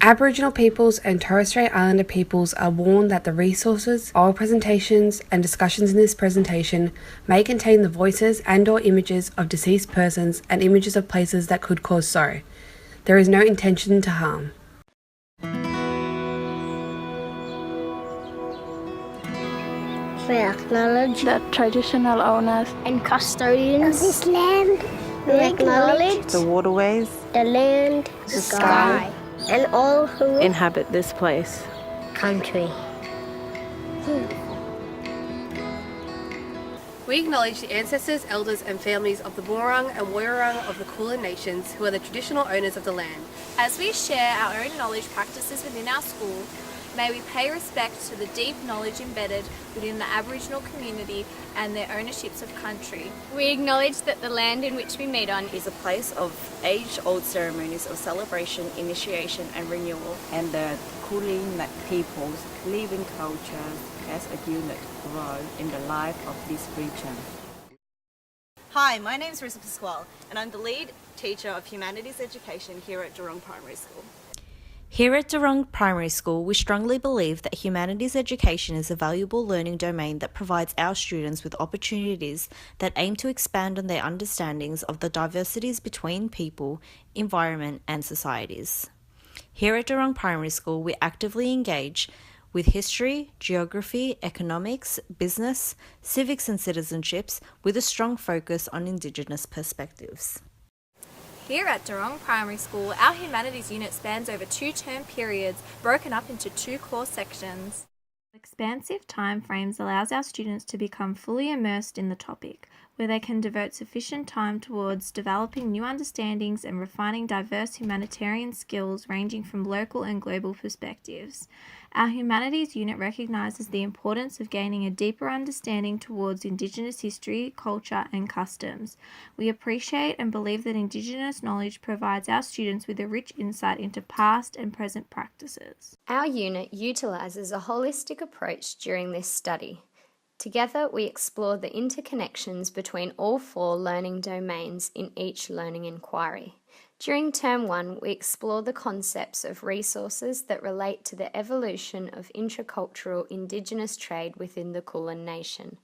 Aboriginal peoples and Torres Strait Islander peoples are warned that the resources, oral presentations, and discussions in this presentation may contain the voices and/or images of deceased persons and images of places that could cause sorrow. There is no intention to harm. We acknowledge the traditional owners and custodians of this land. We acknowledge the waterways, the land, the sky, and all who inhabit this place. country. We acknowledge the ancestors, elders and families of the Boonwurrung and Woiwurrung of the Kulin Nations who are the traditional owners of the land. As we share our own knowledge practices within our school, may we pay respect to the deep knowledge embedded within the Aboriginal community and their ownerships of country. We acknowledge that the land in which we meet on is a place of age-old ceremonies of celebration, initiation and renewal, And the Kulin people's living cultures as a unit grow in the life of this region. Hi, my name is Risa Pasquale and I'm the lead teacher of Humanities Education here at Durong Primary School. Here at Durong Primary School, we strongly believe that humanities education is a valuable learning domain that provides our students with opportunities that aim to expand on their understandings of the diversities between people, environment, and societies. Here at Durong Primary School, we actively engage with history, geography, economics, business, civics and citizenships with a strong focus on Indigenous perspectives. Here at Durong Primary School, our Humanities unit spans over 2 term periods broken up into 2 core sections. Expansive time frames allows our students to become fully immersed in the topic, where they can devote sufficient time towards developing new understandings and refining diverse humanitarian skills ranging from local and global perspectives. Our Humanities unit recognises the importance of gaining a deeper understanding towards Indigenous history, culture and customs. We appreciate and believe that Indigenous knowledge provides our students with a rich insight into past and present practices. Our unit utilises a holistic approach during this study. Together, we explore the interconnections between all 4 learning domains in each learning inquiry. During Term 1, we explore the concepts of resources that relate to the evolution of intracultural Indigenous trade within the Kulin Nation.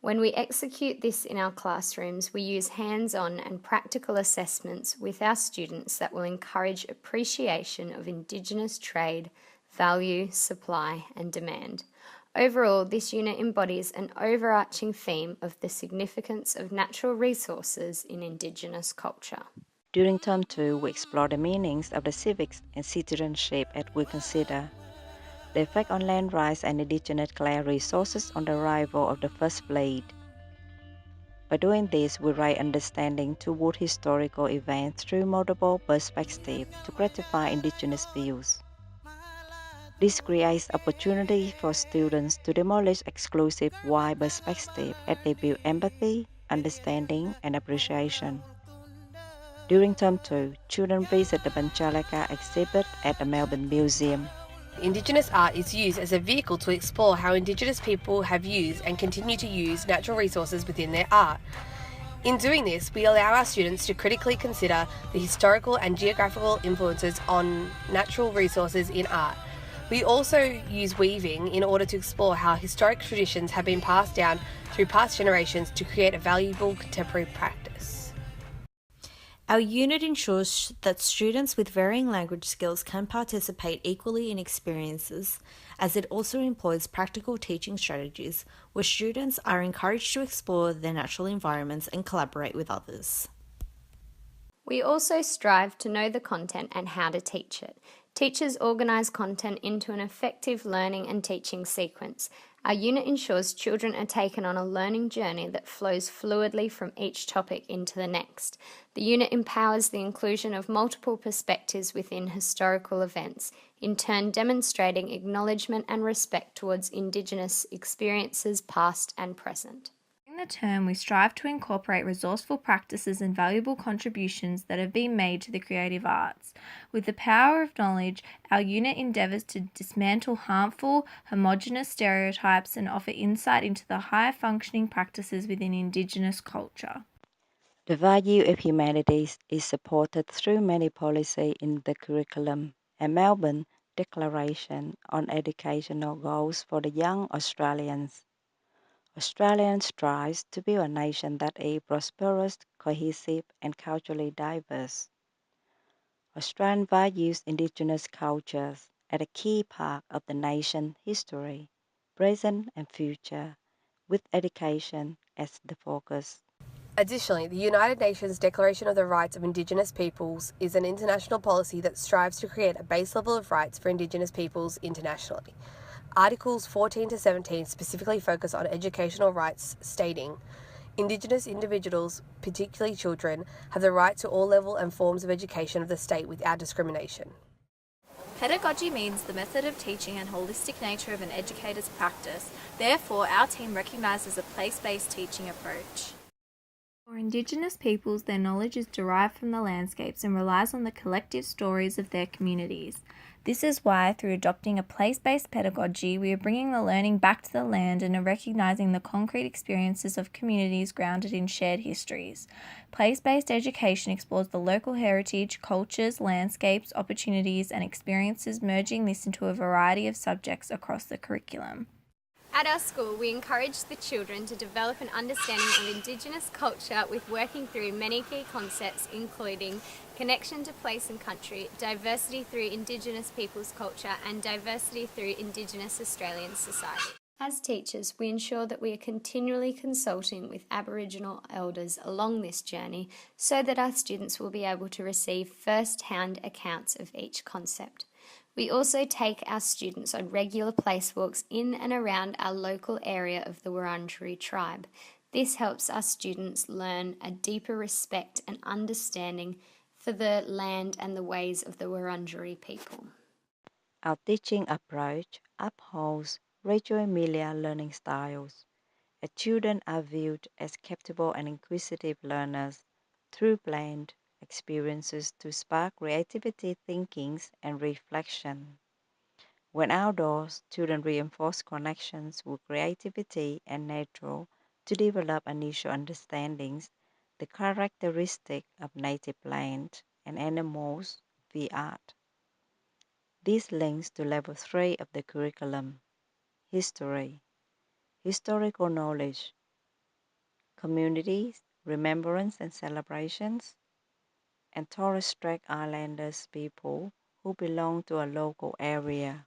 When we execute this in our classrooms, we use hands-on and practical assessments with our students that will encourage appreciation of Indigenous trade, value, supply and demand. Overall, this unit embodies an overarching theme of the significance of natural resources in Indigenous culture. During Term 2, we explore the meanings of the civics and citizenship as we consider the effect on land rights and Indigenous clan resources on the arrival of the first fleet. By doing this, we raise understanding toward historical events through multiple perspectives to gratify Indigenous views. This creates opportunity for students to demolish exclusive white perspective as they build empathy, understanding, and appreciation. During Term 2, children visit the Panchalaka exhibit at the Melbourne Museum. Indigenous art is used as a vehicle to explore how Indigenous people have used and continue to use natural resources within their art. In doing this, we allow our students to critically consider the historical and geographical influences on natural resources in art. We also use weaving in order to explore how historic traditions have been passed down through past generations to create a valuable contemporary practice. Our unit ensures that students with varying language skills can participate equally in experiences, as it also employs practical teaching strategies where students are encouraged to explore their natural environments and collaborate with others. We also strive to know the content and how to teach it. Teachers organise content into an effective learning and teaching sequence. Our unit ensures children are taken on a learning journey that flows fluidly from each topic into the next. The unit empowers the inclusion of multiple perspectives within historical events, in turn demonstrating acknowledgement and respect towards Indigenous experiences past and present. During the term, we strive to incorporate resourceful practices and valuable contributions that have been made to the creative arts. With the power of knowledge, our unit endeavours to dismantle harmful, homogenous stereotypes and offer insight into the higher functioning practices within Indigenous culture. The value of humanities is supported through many policies in the curriculum and Melbourne Declaration on Educational Goals for the Young Australians. Australia strives to be a nation that is prosperous, cohesive, and culturally diverse. Australian values Indigenous cultures as a key part of the nation's history, present and future, with education as the focus. Additionally, the United Nations Declaration of the Rights of Indigenous Peoples is an international policy that strives to create a base level of rights for Indigenous peoples internationally. Articles 14 to 17 specifically focus on educational rights, stating, Indigenous individuals, particularly children, have the right to all level and forms of education of the state without discrimination. Pedagogy means the method of teaching and holistic nature of an educator's practice. Therefore, our team recognises a place-based teaching approach. For Indigenous peoples, their knowledge is derived from the landscapes and relies on the collective stories of their communities. This is why, through adopting a place-based pedagogy, we are bringing the learning back to the land and are recognising the concrete experiences of communities grounded in shared histories. Place-based education explores the local heritage, cultures, landscapes, opportunities, and experiences, merging this into a variety of subjects across the curriculum. At our school, we encourage the children to develop an understanding of Indigenous culture with working through many key concepts including connection to place and country, diversity through Indigenous people's culture and diversity through Indigenous Australian society. As teachers, we ensure that we are continually consulting with Aboriginal elders along this journey so that our students will be able to receive first-hand accounts of each concept. We also take our students on regular placewalks in and around our local area of the Wurundjeri tribe. This helps our students learn a deeper respect and understanding for the land and the ways of the Wurundjeri people. Our teaching approach upholds Reggio Emilia learning styles, as children are viewed as capable and inquisitive learners through blend experiences to spark creativity, thinking, and reflection. When outdoors, children reinforce connections with creativity and nature to develop initial understandings, the characteristic of native plants and animals via art. This links to level 3 of the curriculum, history, historical knowledge, communities, remembrance and celebrations, and Torres Strait Islanders people who belong to a local area.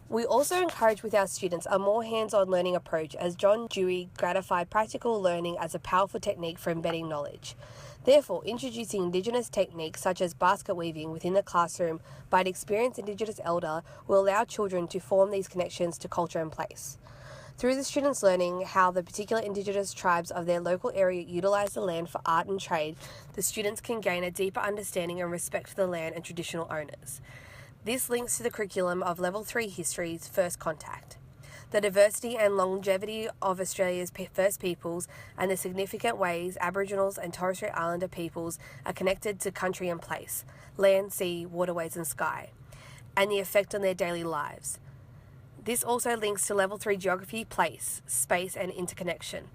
We also encourage with our students a more hands-on learning approach as John Dewey gratified practical learning as a powerful technique for embedding knowledge. Therefore, introducing Indigenous techniques such as basket weaving within the classroom by an experienced Indigenous elder will allow children to form these connections to culture and place. Through the students learning how the particular Indigenous tribes of their local area utilise the land for art and trade, the students can gain a deeper understanding and respect for the land and traditional owners. This links to the curriculum of Level 3 History's First Contact. The diversity and longevity of Australia's First Peoples and the significant ways Aboriginals and Torres Strait Islander peoples are connected to country and place, land, sea, waterways and sky, and the effect on their daily lives. This also links to Level 3 Geography, Place, Space and Interconnection.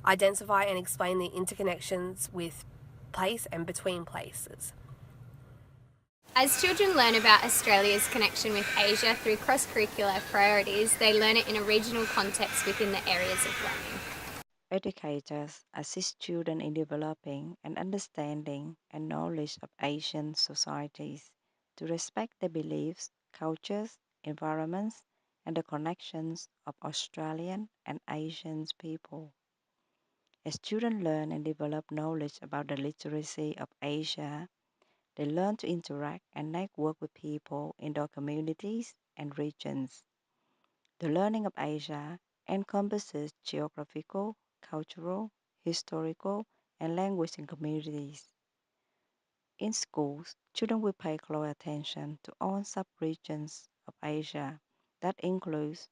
Identify and explain the interconnections with place and between places. As children learn about Australia's connection with Asia through cross-curricular priorities, they learn it in a regional context within the areas of learning. Educators assist children in developing an understanding and knowledge of Asian societies to respect their beliefs, cultures, environments, and the connections of Australian and Asian people. As children learn and develop knowledge about the literacy of Asia, they learn to interact and network with people in their communities and regions. The learning of Asia encompasses geographical, cultural, historical, and language communities. In schools, children will pay close attention to all sub-regions of Asia. That includes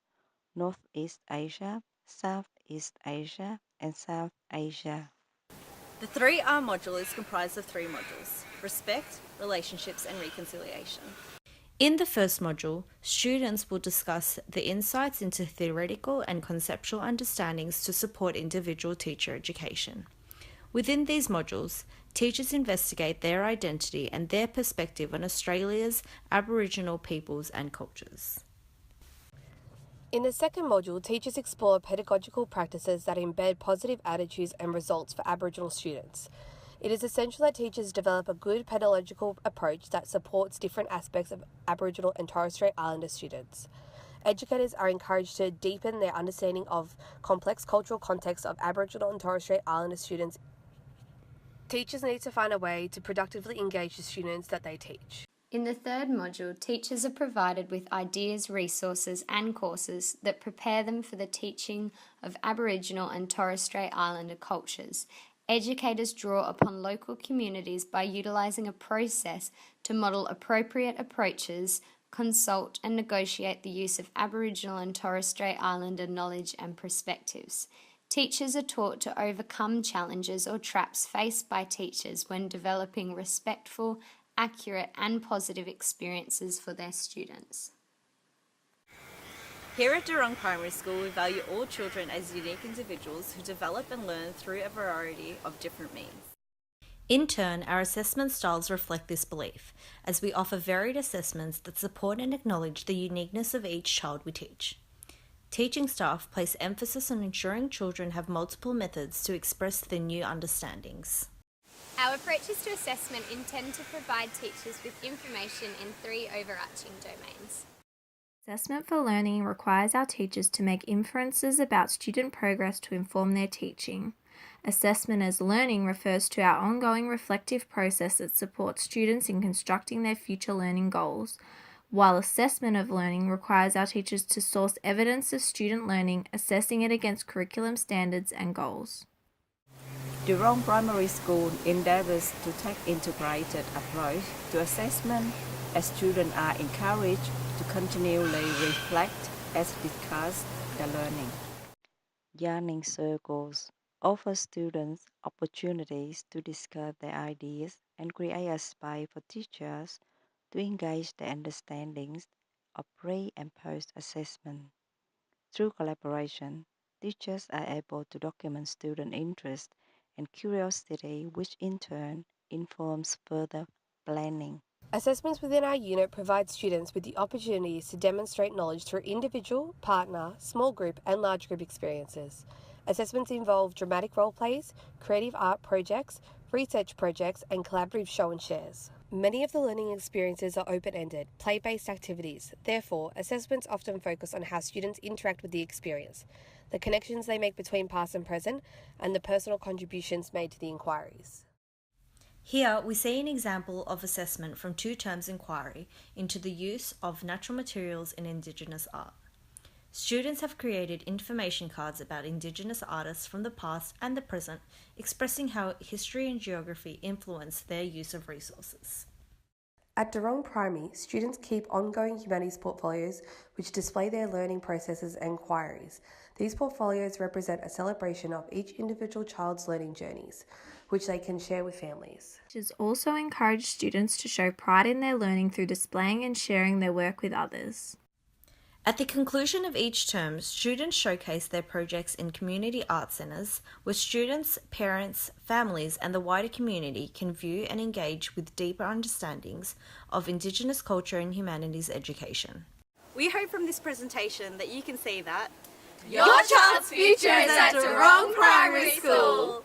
Northeast Asia, Southeast Asia, and South Asia. The 3R module is comprised of 3 modules: respect, relationships and reconciliation. In the first module, students will discuss the insights into theoretical and conceptual understandings to support individual teacher education. Within these modules, teachers investigate their identity and their perspective on Australia's Aboriginal peoples and cultures. In the second module, teachers explore pedagogical practices that embed positive attitudes and results for Aboriginal students. It is essential that teachers develop a good pedagogical approach that supports different aspects of Aboriginal and Torres Strait Islander students. Educators are encouraged to deepen their understanding of complex cultural contexts of Aboriginal and Torres Strait Islander students. Teachers need to find a way to productively engage the students that they teach. In the third module, teachers are provided with ideas, resources and courses that prepare them for the teaching of Aboriginal and Torres Strait Islander cultures. Educators draw upon local communities by utilising a process to model appropriate approaches, consult and negotiate the use of Aboriginal and Torres Strait Islander knowledge and perspectives. Teachers are taught to overcome challenges or traps faced by teachers when developing respectful, accurate and positive experiences for their students. Here at Durong Primary School, we value all children as unique individuals who develop and learn through a variety of different means. In turn, our assessment styles reflect this belief, as we offer varied assessments that support and acknowledge the uniqueness of each child we teach. Teaching staff place emphasis on ensuring children have multiple methods to express their new understandings. Our approaches to assessment intend to provide teachers with information in 3 overarching domains. Assessment for learning requires our teachers to make inferences about student progress to inform their teaching. Assessment as learning refers to our ongoing reflective process that supports students in constructing their future learning goals, while assessment of learning requires our teachers to source evidence of student learning, assessing it against curriculum standards and goals. Durong Primary School endeavours to take integrated approach to assessment as students are encouraged to continually reflect as discuss their learning. Yarning circles offer students opportunities to discuss their ideas and create a space for teachers to engage their understandings of pre- and post-assessment. Through collaboration, teachers are able to document student interest and curiosity, which in turn informs further planning. Assessments within our unit provide students with the opportunities to demonstrate knowledge through individual, partner, small group and large group experiences. Assessments involve dramatic role plays, creative art projects, research projects and collaborative show and shares. Many of the learning experiences are open-ended, play-based activities. Therefore, assessments often focus on how students interact with the experience, the connections they make between past and present, and the personal contributions made to the inquiries. Here we see an example of assessment from 2 terms inquiry into the use of natural materials in Indigenous art. Students have created information cards about Indigenous artists from the past and the present, expressing how history and geography influence their use of resources. At Durong Primary, students keep ongoing humanities portfolios which display their learning processes and inquiries. These portfolios represent a celebration of each individual child's learning journeys, which they can share with families. Teachers also encourage students to show pride in their learning through displaying and sharing their work with others. At the conclusion of each term, students showcase their projects in community art centres, where students, parents, families and the wider community can view and engage with deeper understandings of Indigenous culture and humanities education. We hope from this presentation that you can see that Your child's future is at Durong Primary School.